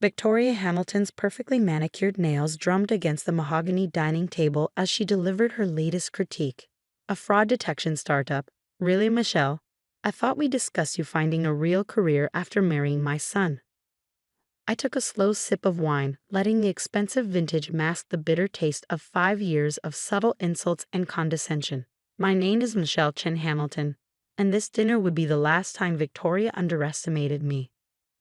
Victoria Hamilton's perfectly manicured nails drummed against the mahogany dining table as she delivered her latest critique. A fraud detection startup. Really, Michelle? I thought we discussed you finding a real career after marrying my son. I took a slow sip of wine, letting the expensive vintage mask the bitter taste of 5 years of subtle insults and condescension. My name is Michelle Chen-Hamilton, and this dinner would be the last time Victoria underestimated me.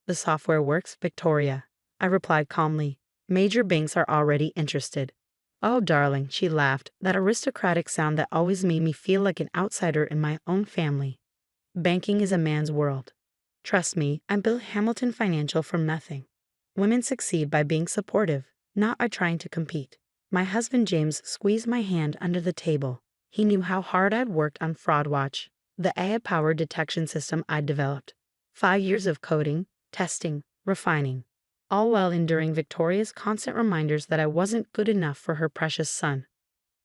The software works, Victoria, I replied calmly. Major banks are already interested. Oh, darling, she laughed, that aristocratic sound that always made me feel like an outsider in my own family. Banking is a man's world. Trust me, I built Hamilton Financial from nothing. Women succeed by being supportive, not by trying to compete. My husband James squeezed my hand under the table. He knew how hard I'd worked on FraudWatch, the AI-powered detection system I'd developed. 5 years of coding, testing, refining, all while enduring Victoria's constant reminders that I wasn't good enough for her precious son.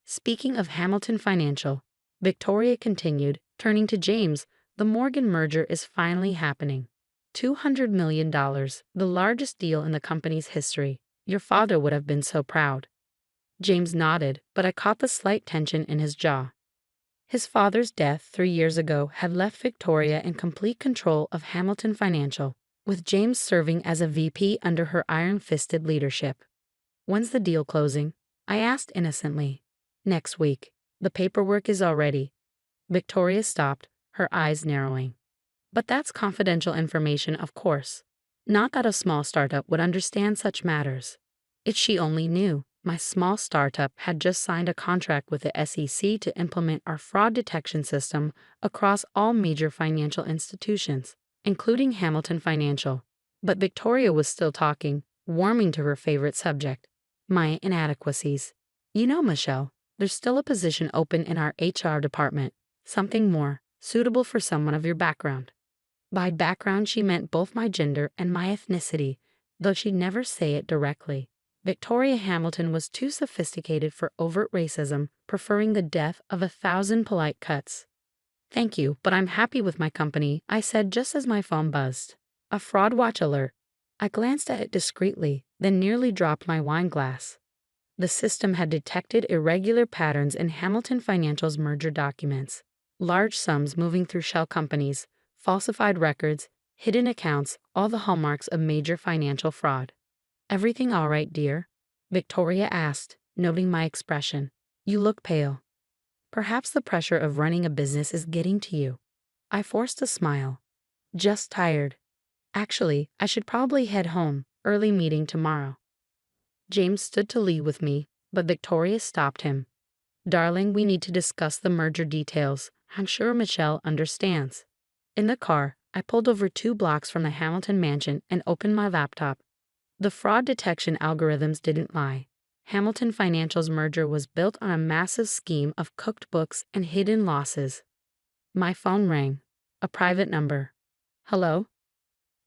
Speaking of Hamilton Financial, Victoria continued, turning to James, the Morgan merger is finally happening. $200 million, the largest deal in the company's history. Your father would have been so proud. James nodded, but I caught the slight tension in his jaw. His father's death 3 years ago had left Victoria in complete control of Hamilton Financial, with James serving as a VP under her iron-fisted leadership. When's the deal closing? I asked innocently. Next week. The paperwork is all ready. Victoria stopped, her eyes narrowing. But that's confidential information, of course. Not that a small startup would understand such matters. If she only knew, my small startup had just signed a contract with the SEC to implement our fraud detection system across all major financial institutions, including Hamilton Financial. But Victoria was still talking, warming to her favorite subject, my inadequacies. You know, Michelle, there's still a position open in our HR department, something more suitable for someone of your background. By background, she meant both my gender and my ethnicity, though she'd never say it directly. Victoria Hamilton was too sophisticated for overt racism, preferring the death of 1,000 polite cuts. Thank you, but I'm happy with my company, I said just as my phone buzzed. A FraudWatch alert. I glanced at it discreetly, then nearly dropped my wine glass. The system had detected irregular patterns in Hamilton Financial's merger documents. Large sums moving through shell companies, falsified records, hidden accounts, all the hallmarks of major financial fraud. Everything all right, dear? Victoria asked, noting my expression. You look pale. Perhaps the pressure of running a business is getting to you. I forced a smile. Just tired. Actually, I should probably head home, early meeting tomorrow. James stood to leave with me, but Victoria stopped him. Darling, we need to discuss the merger details. I'm sure Michelle understands. In the car, I pulled over 2 blocks from the Hamilton mansion and opened my laptop. The fraud detection algorithms didn't lie. Hamilton Financial's merger was built on a massive scheme of cooked books and hidden losses. My phone rang. A private number. Hello?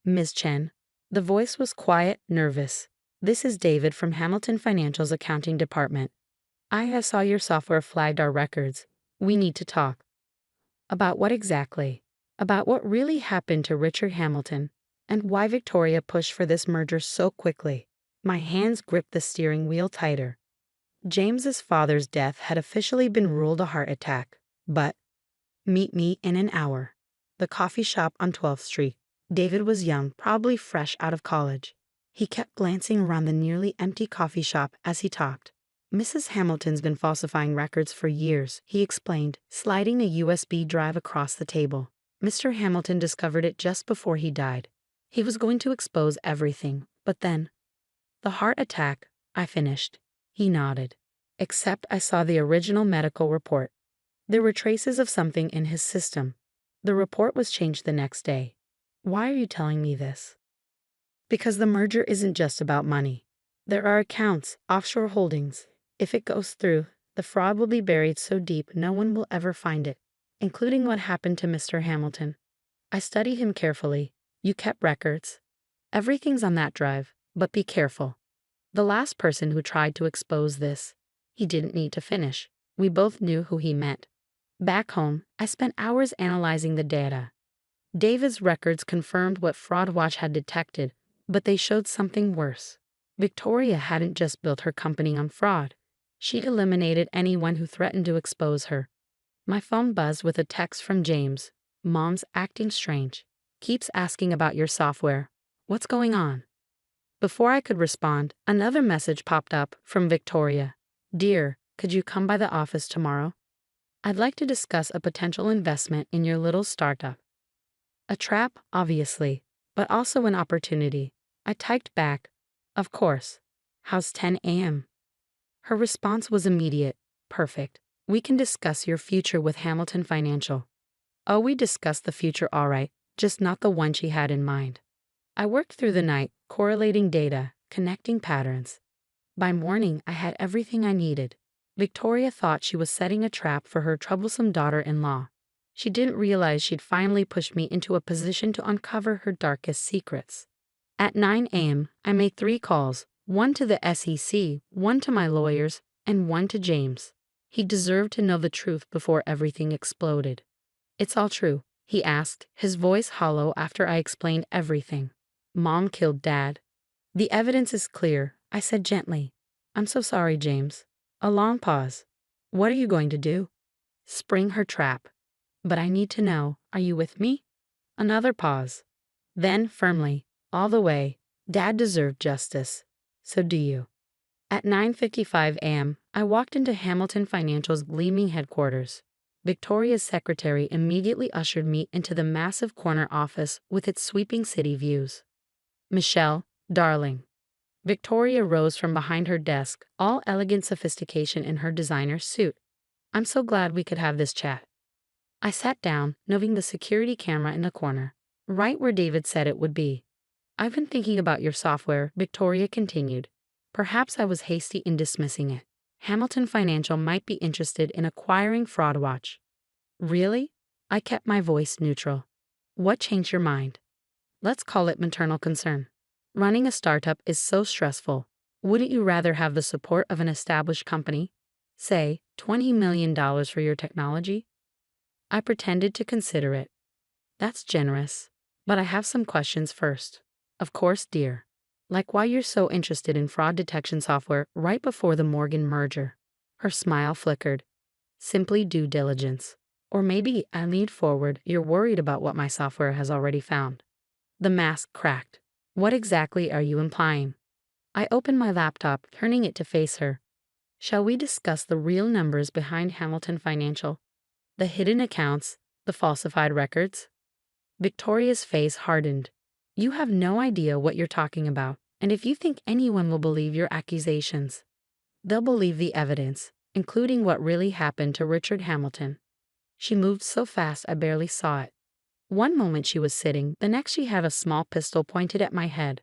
Ms. Chen. The voice was quiet, nervous. This is David from Hamilton Financial's accounting department. I saw your software flagged our records. We need to talk. About what exactly? About what really happened to Richard Hamilton, and why Victoria pushed for this merger so quickly. My hands gripped the steering wheel tighter. James's father's death had officially been ruled a heart attack, but meet me in an hour. The coffee shop on 12th Street. David was young, probably fresh out of college. He kept glancing around the nearly empty coffee shop as he talked. Mrs. Hamilton's been falsifying records for years, he explained, sliding a USB drive across the table. Mr. Hamilton discovered it just before he died. He was going to expose everything, but then... The heart attack, I finished. He nodded. Except I saw the original medical report. There were traces of something in his system. The report was changed the next day. Why are you telling me this? Because the merger isn't just about money. There are accounts, offshore holdings. If it goes through, the fraud will be buried so deep no one will ever find it, including what happened to Mr. Hamilton. I studied him carefully. You kept records. Everything's on that drive, but be careful. The last person who tried to expose this, he didn't need to finish. We both knew who he meant. Back home, I spent hours analyzing the data. David's records confirmed what FraudWatch had detected, But they showed something worse. Victoria hadn't just built her company on fraud. She'd eliminated anyone who threatened to expose her. My phone buzzed with a text from James. "Mom's acting strange. Keeps asking about your software. What's going on?" Before I could respond, another message popped up from Victoria. "Dear, could you come by the office tomorrow? I'd like to discuss a potential investment in your little startup." A trap, obviously, but also an opportunity. I typed back, "Of course. How's 10 a.m.?" Her response was immediate. "Perfect. We can discuss your future with Hamilton Financial." Oh, we discussed the future all right, just not the one she had in mind. I worked through the night, correlating data, connecting patterns. By morning, I had everything I needed. Victoria thought she was setting a trap for her troublesome daughter-in-law. She didn't realize she'd finally pushed me into a position to uncover her darkest secrets. At 9 a.m., I made 3 calls, one to the SEC, one to my lawyers, and one to James. He deserved to know the truth before everything exploded. "It's all true?" he asked, his voice hollow after I explained everything. "Mom killed Dad." "The evidence is clear," I said gently. "I'm so sorry, James." A long pause. "What are you going to do?" "Spring her trap." "But I need to know, are you with me?" Another pause. Then, firmly, "All the way. Dad deserved justice. So do you." At 9:55 a.m., I walked into Hamilton Financial's gleaming headquarters. Victoria's secretary immediately ushered me into the massive corner office with its sweeping city views. "Michelle, darling." Victoria rose from behind her desk, all elegant sophistication in her designer suit. "I'm so glad we could have this chat." I sat down, noting the security camera in the corner, right where David said it would be. "I've been thinking about your software," Victoria continued. "Perhaps I was hasty in dismissing it. Hamilton Financial might be interested in acquiring FraudWatch." "Really?" I kept my voice neutral. "What changed your mind?" "Let's call it maternal concern. Running a startup is so stressful. Wouldn't you rather have the support of an established company? Say, $20 million for your technology?" I pretended to consider it. "That's generous. But I have some questions first." "Of course, dear. Like why you're so interested in fraud detection software right before the Morgan merger." Her smile flickered. "Simply due diligence. Or maybe," I leaned forward, "you're worried about what my software has already found." The mask cracked. "What exactly are you implying?" I opened my laptop, turning it to face her. "Shall we discuss the real numbers behind Hamilton Financial? The hidden accounts, the falsified records?" Victoria's face hardened. "You have no idea what you're talking about, and if you think anyone will believe your accusations, they'll believe the evidence, including what really happened to Richard Hamilton." She moved so fast I barely saw it. One moment she was sitting, the next she had a small pistol pointed at my head.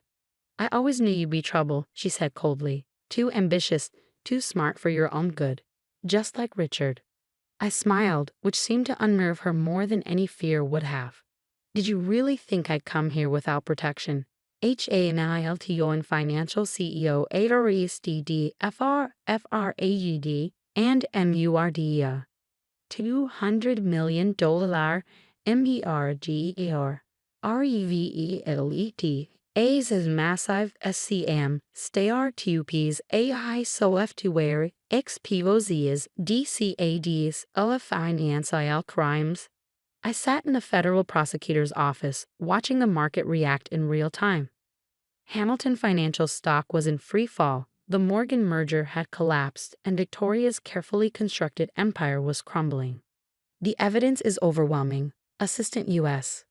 "I always knew you'd be trouble," she said coldly. "Too ambitious, too smart for your own good. Just like Richard." I smiled, which seemed to unnerve her more than any fear would have. "Did you really think I'd come here without protection? HANILTON Financial CEO ARESTD FRFRAGD and MURDEA. $200 million MERGER REVELET A's as massive SCM STAR TUPs AI software XPVOZs DCADs financial crimes." I sat in the federal prosecutor's office, watching the market react in real time. Hamilton Financial's stock was in free fall, the Morgan merger had collapsed, and Victoria's carefully constructed empire was crumbling. "The evidence is overwhelming." Assistant U.S.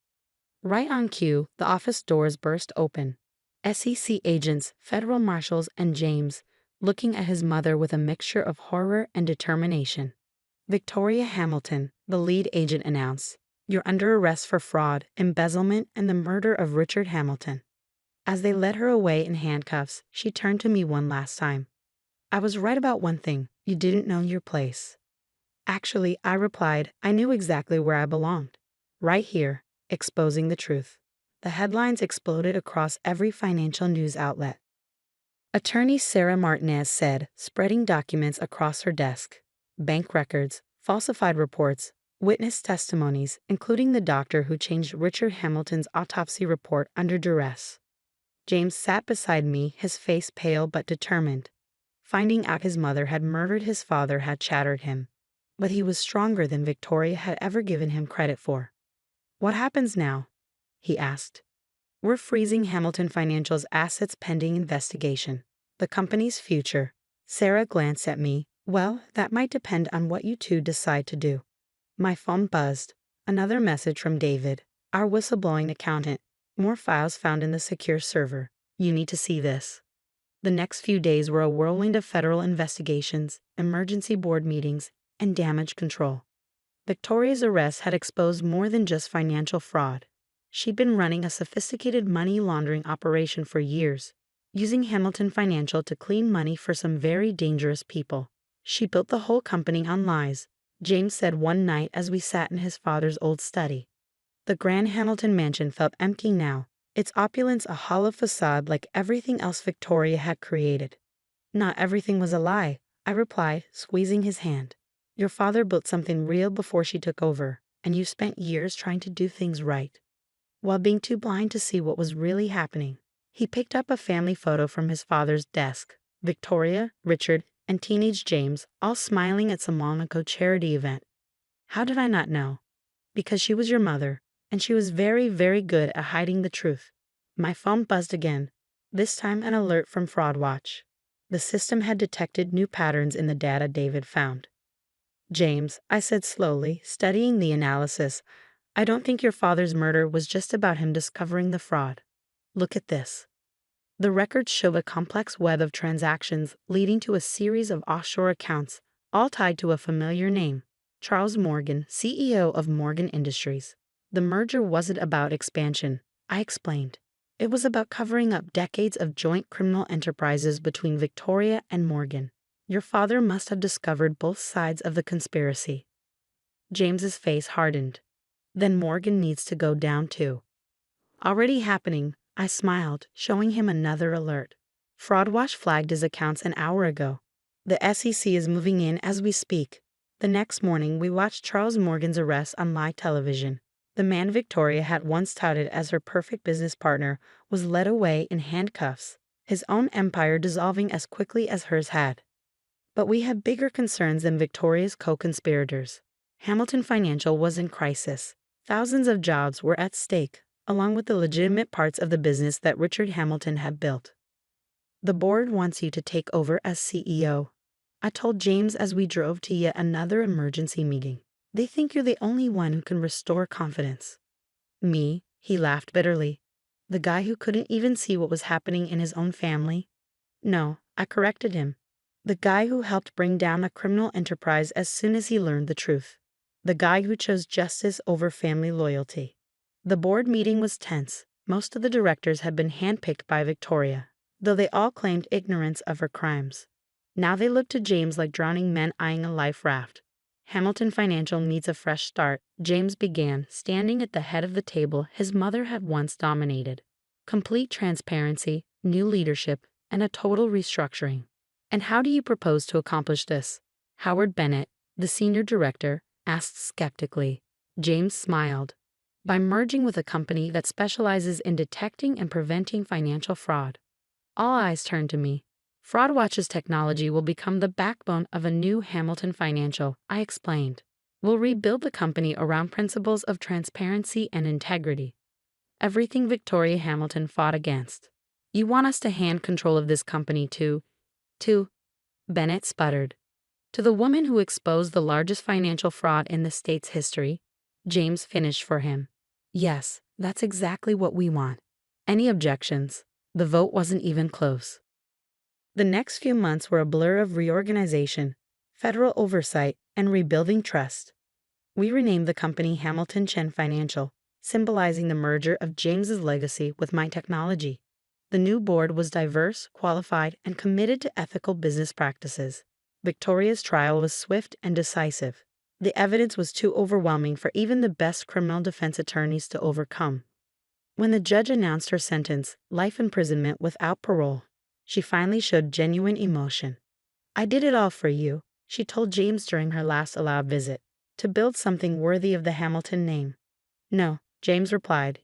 Right on cue, the office doors burst open. SEC agents, federal marshals, and James, looking at his mother with a mixture of horror and determination. "Victoria Hamilton," the lead agent announced. "You're under arrest for fraud, embezzlement, and the murder of Richard Hamilton." As they led her away in handcuffs, she turned to me one last time. "I was right about one thing. You didn't know your place." "Actually," I replied, "I knew exactly where I belonged. Right here, exposing the truth." The headlines exploded across every financial news outlet. Attorney Sarah Martinez said, spreading documents across her desk. Bank records, falsified reports, witness testimonies, including the doctor who changed Richard Hamilton's autopsy report under duress. James sat beside me, his face pale but determined. Finding out his mother had murdered his father had shattered him. But he was stronger than Victoria had ever given him credit for. "What happens now?" he asked. "We're freezing Hamilton Financial's assets pending investigation. The company's future." Sarah glanced at me. "Well, that might depend on what you two decide to do." My phone buzzed. Another message from David, our whistleblowing accountant. "More files found in the secure server. You need to see this." The next few days were a whirlwind of federal investigations, emergency board meetings, and damage control. Victoria's arrest had exposed more than just financial fraud. She'd been running a sophisticated money laundering operation for years, using Hamilton Financial to clean money for some very dangerous people. "She built the whole company on lies," James said one night as we sat in his father's old study. The grand Hamilton mansion felt empty now, its opulence a hollow facade like everything else Victoria had created. "Not everything was a lie," I replied, squeezing his hand. "Your father built something real before she took over, and you spent years trying to do things right, while being too blind to see what was really happening." He picked up a family photo from his father's desk. Victoria, Richard, and teenage James, all smiling at some Monaco charity event. "How did I not know?" "Because she was your mother, and she was very, very good at hiding the truth." My phone buzzed again, this time an alert from FraudWatch. The system had detected new patterns in the data David found. "James," I said slowly, studying the analysis, "I don't think your father's murder was just about him discovering the fraud. Look at this." The records show a complex web of transactions leading to a series of offshore accounts, all tied to a familiar name, Charles Morgan, CEO of Morgan Industries. "The merger wasn't about expansion," I explained. "It was about covering up decades of joint criminal enterprises between Victoria and Morgan. Your father must have discovered both sides of the conspiracy." James's face hardened. "Then Morgan needs to go down too." "Already happening," I smiled, showing him another alert. FraudWatch flagged his accounts an hour ago. The SEC is moving in as we speak. The next morning, we watched Charles Morgan's arrest on live television. The man Victoria had once touted as her perfect business partner was led away in handcuffs, his own empire dissolving as quickly as hers had. But we had bigger concerns than Victoria's co-conspirators. Hamilton Financial was in crisis. Thousands of jobs were at stake, along with the legitimate parts of the business that Richard Hamilton had built. "The board wants you to take over as CEO," I told James as we drove to yet another emergency meeting. "They think you're the only one who can restore confidence." "Me?" He laughed bitterly. "The guy who couldn't even see what was happening in his own family?" "No," I corrected him. "The guy who helped bring down a criminal enterprise as soon as he learned the truth. The guy who chose justice over family loyalty." The board meeting was tense. Most of the directors had been handpicked by Victoria, though they all claimed ignorance of her crimes. Now they looked to James like drowning men eyeing a life raft. "Hamilton Financial needs a fresh start," James began, standing at the head of the table his mother had once dominated. "Complete transparency, new leadership, and a total restructuring." "And how do you propose to accomplish this?" Howard Bennett, the senior director, asked skeptically. James smiled. "By merging with a company that specializes in detecting and preventing financial fraud." All eyes turned to me. "FraudWatch's technology will become the backbone of a new Hamilton Financial," I explained. "We'll rebuild the company around principles of transparency and integrity. Everything Victoria Hamilton fought against." "You want us to hand control of this company to Bennett sputtered. "To the woman who exposed the largest financial fraud in the state's history," James finished for him. "Yes, that's exactly what we want." Any objections? The vote wasn't even close. The next few months were a blur of reorganization, federal oversight, and rebuilding trust. We renamed the company Hamilton Chen Financial, symbolizing the merger of James's legacy with my technology. The new board was diverse, qualified, and committed to ethical business practices. Victoria's trial was swift and decisive. The evidence was too overwhelming for even the best criminal defense attorneys to overcome. When the judge announced her sentence, life imprisonment without parole, she finally showed genuine emotion. "I did it all for you," she told James during her last allowed visit, "to build something worthy of the Hamilton name." "No," James replied.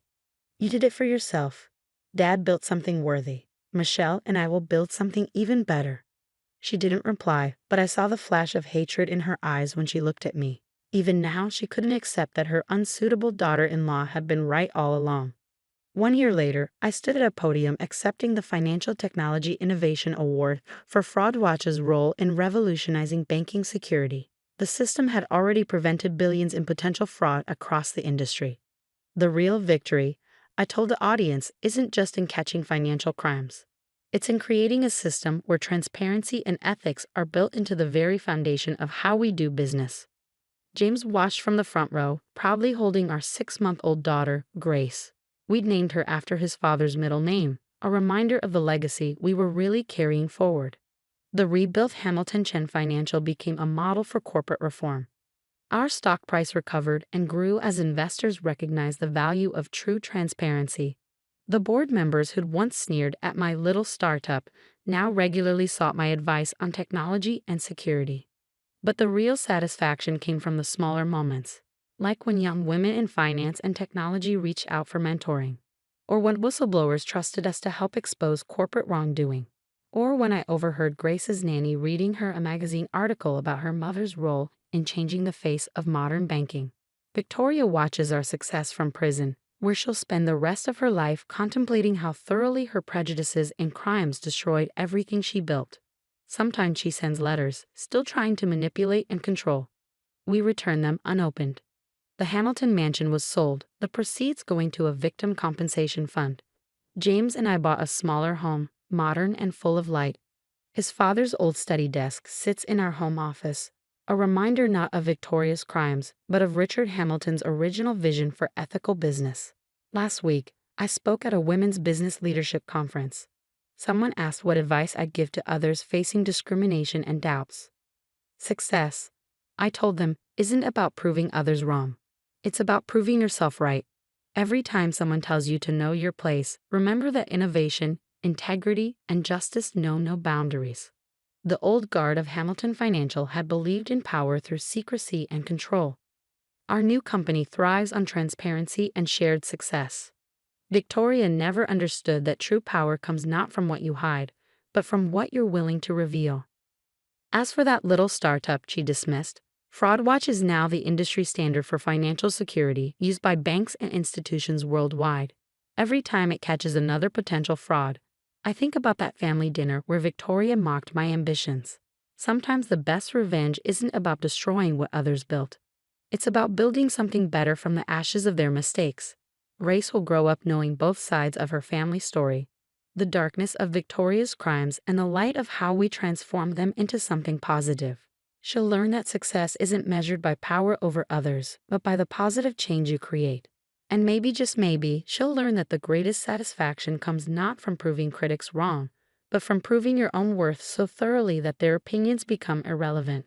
"You did it for yourself. Dad built something worthy. Michelle and I will build something even better. She didn't reply, but I saw the flash of hatred in her eyes when she looked at me. Even now, she couldn't accept that her unsuitable daughter-in-law had been right all along. 1 year later, I stood at a podium accepting the Financial Technology Innovation Award for FraudWatch's role in revolutionizing banking security. The system had already prevented billions in potential fraud across the industry. The real victory, I told the audience, isn't just in catching financial crimes. It's in creating a system where transparency and ethics are built into the very foundation of how we do business. James watched from the front row, proudly holding our 6-month-old daughter, Grace. We'd named her after his father's middle name, a reminder of the legacy we were really carrying forward. The rebuilt Hamilton Chen Financial became a model for corporate reform. Our stock price recovered and grew as investors recognized the value of true transparency. The board members who'd once sneered at my little startup now regularly sought my advice on technology and security. But the real satisfaction came from the smaller moments, like when young women in finance and technology reached out for mentoring, or when whistleblowers trusted us to help expose corporate wrongdoing, or when I overheard Grace's nanny reading her a magazine article about her mother's role in changing the face of modern banking. Victoria watches our success from prison, where she'll spend the rest of her life contemplating how thoroughly her prejudices and crimes destroyed everything she built. Sometimes she sends letters, still trying to manipulate and control. We return them unopened. The Hamilton mansion was sold, the proceeds going to a victim compensation fund. James and I bought a smaller home, modern and full of light. His father's old study desk sits in our home office, a reminder not of Victoria's crimes, but of Richard Hamilton's original vision for ethical business. Last week, I spoke at a women's business leadership conference. Someone asked what advice I'd give to others facing discrimination and doubts. Success, I told them, isn't about proving others wrong. It's about proving yourself right. Every time someone tells you to know your place, remember that innovation, integrity, and justice know no boundaries. The old guard of Hamilton Financial had believed in power through secrecy and control. Our new company thrives on transparency and shared success. Victoria never understood that true power comes not from what you hide, but from what you're willing to reveal. As for that little startup she dismissed, FraudWatch is now the industry standard for financial security used by banks and institutions worldwide. Every time it catches another potential fraud, I think about that family dinner where Victoria mocked my ambitions. Sometimes the best revenge isn't about destroying what others built. It's about building something better from the ashes of their mistakes. Grace will grow up knowing both sides of her family story, the darkness of Victoria's crimes and the light of how we transformed them into something positive. She'll learn that success isn't measured by power over others, but by the positive change you create. And maybe, just maybe, she'll learn that the greatest satisfaction comes not from proving critics wrong, but from proving your own worth so thoroughly that their opinions become irrelevant.